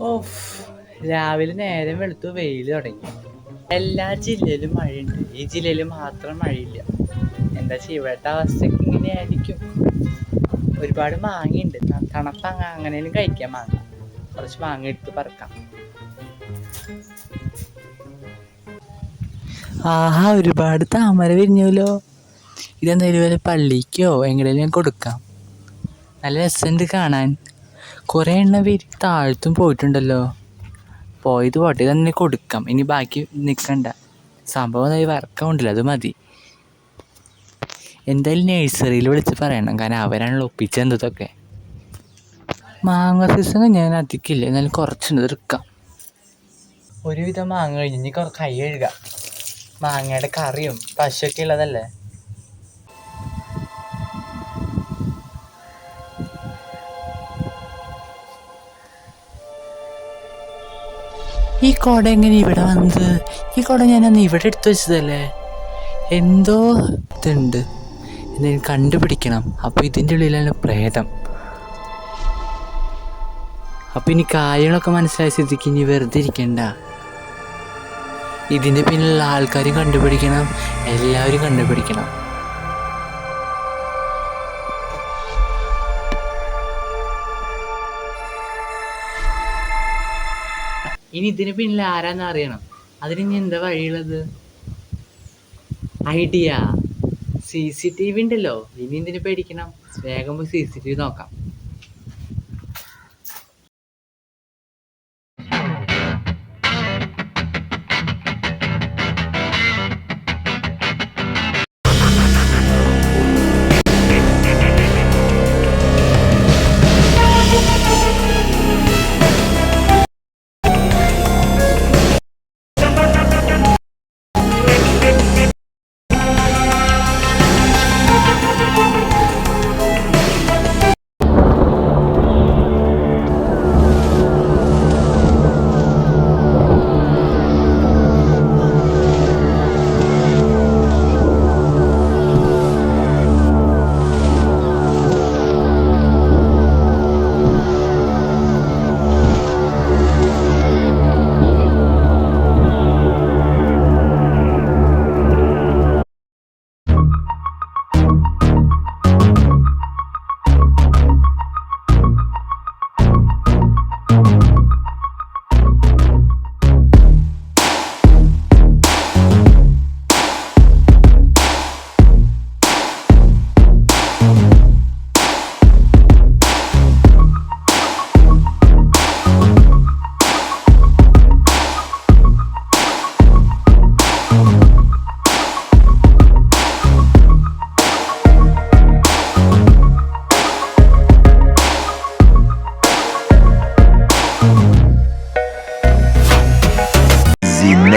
Of, രാവിലെ നേരം വെളുത്തു വെയിൽ തുടങ്ങി. എല്ലാ ജില്ലയിലും മഴയുണ്ട്, ഈ ജില്ലയിൽ മാത്രം മഴയില്ല. എന്താ ചെയ്യുക, ഇവിടുത്തെ അവസ്ഥയൊക്കെ ഇങ്ങനെയായിരിക്കും. ഒരുപാട് മാങ്ങയുണ്ട്, തണുപ്പ് അങ്ങനെയും കഴിക്കാം. മാങ്ങ കുറച്ച് മാങ്ങ എടുത്ത് പറക്കാം. ആഹാ, ഒരുപാട് താമര വിരിഞ്ഞല്ലോ. ഇതെന്തായാലും വല്ല പള്ളിക്കോ എങ്ങനെയും കൊടുക്കാം. നല്ല രസമുണ്ട് കാണാൻ. കുറേ എണ്ണം താഴ്ത്തും പോയിട്ടുണ്ടല്ലോ. പോയത് പോട്ടെ, തന്നെ കൊടുക്കാം. ഇനി ബാക്കി നിൽക്കണ്ട. സംഭവം വർക്കൗണ്ടില്ല, അത് മതി. എന്തായാലും നഴ്സറിയിൽ വിളിച്ച് പറയണം, കാരണം അവരാണല്ലോ ഒപ്പിച്ചെന്തതൊക്കെ. മാങ്ങ സീസൺ ഞാൻ അധികമില്ല, എന്നാലും കുറച്ചുണ്ട്, എടുക്കാം. ഒരുവിധം മാങ്ങ കഴിഞ്ഞ് ഇനി കൈ കഴുകാം. മാങ്ങയുടെ കറിയും പശയൊക്കെ ഉള്ളതല്ലേ. ഈ കുട എങ്ങനെ ഇവിടെ വന്നത്? ഈ കുട ഞാനന്ന് ഇവിടെ എടുത്തു വെച്ചതല്ലേ. എന്തോ ഇതുണ്ട്, എന്തെങ്കിലും കണ്ടുപിടിക്കണം. അപ്പോൾ ഇതിൻ്റെ ഉള്ളിലാണ് പ്രേതം. അപ്പം ഇനി കാര്യങ്ങളൊക്കെ മനസ്സിലായ സ്ഥിതിക്ക് ഇനി വെറുതെ ഇരിക്കണ്ട. ഇതിൻ്റെ പിന്നിലുള്ള ആൾക്കാരും കണ്ടുപിടിക്കണം, എല്ലാവരും കണ്ടുപിടിക്കണം. ഇനി ഇതിന് പിന്നിൽ ആരാന്ന് അറിയണം. അതിന് ഇനി എന്താ വഴിയുള്ളത്? ഐഡിയ, CCTV ഉണ്ടല്ലോ. ഇനി എന്തിനു പേടിക്കണം, വേഗം പോയി CCTV നോക്കാം.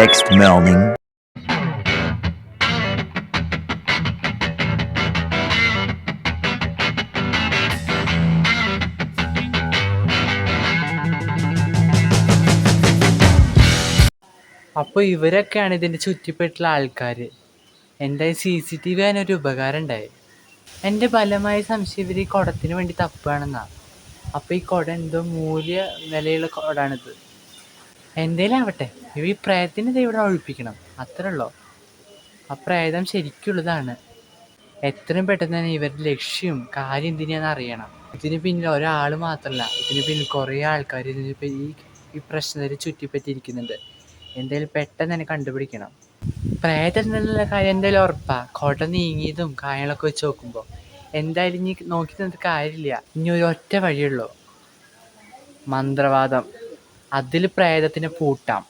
Next morning. അപ്പോൾ ഇവരൊക്കെയാണ് ഇതിൻ്റെ ചുറ്റിപ്പെട്ടുള്ള ആൾക്കാർ. എന്തായാലും CCTV അതിനൊരു ഉപകാരം ഉണ്ടായി. എൻ്റെ ബലമായ സംശയം ഇവർ ഈ കുടത്തിന് വേണ്ടി തപ്പുകയാണെന്നാണ്. അപ്പോൾ ഈ കുട എന്തോ മൂല്യ വിലയുള്ള കുടാണിത്. എന്തേലും ആവട്ടെ, ഇവ ഈ പ്രേതത്തിനെ ഇവിടെ ഒഴിപ്പിക്കണം, അത്രേ ഉള്ളൂ. ആ പ്രേതം ശരിക്കുള്ളതാണ്. എത്രയും പെട്ടെന്ന് തന്നെ ഇവരുടെ ലക്ഷ്യം കാര്യം എന്തിനാന്ന് അറിയണം. ഇതിന് പിന്നിൽ ഒരാൾ മാത്രമല്ല, ഇതിന് പിന്നിൽ കുറേ ആൾക്കാർ ഈ പ്രശ്നത്തിൽ ചുറ്റിപ്പറ്റിയിരിക്കുന്നുണ്ട്. എന്തായാലും പെട്ടെന്ന് തന്നെ കണ്ടുപിടിക്കണം. പ്രേതം എന്നുള്ള കാര്യം എന്തായാലും ഉറപ്പാണ്. കുട നീങ്ങിയതും കാര്യങ്ങളൊക്കെ വെച്ച് നോക്കുമ്പോൾ എന്തായാലും ഇനി നോക്കി നിന്നിട്ട് കാര്യമില്ല. ഇനി ഒരു ഒറ്റ വഴിയുള്ളൂ, മന്ത്രവാദം. അതിൽ പ്രേതത്തിനെ പൂട്ടാം.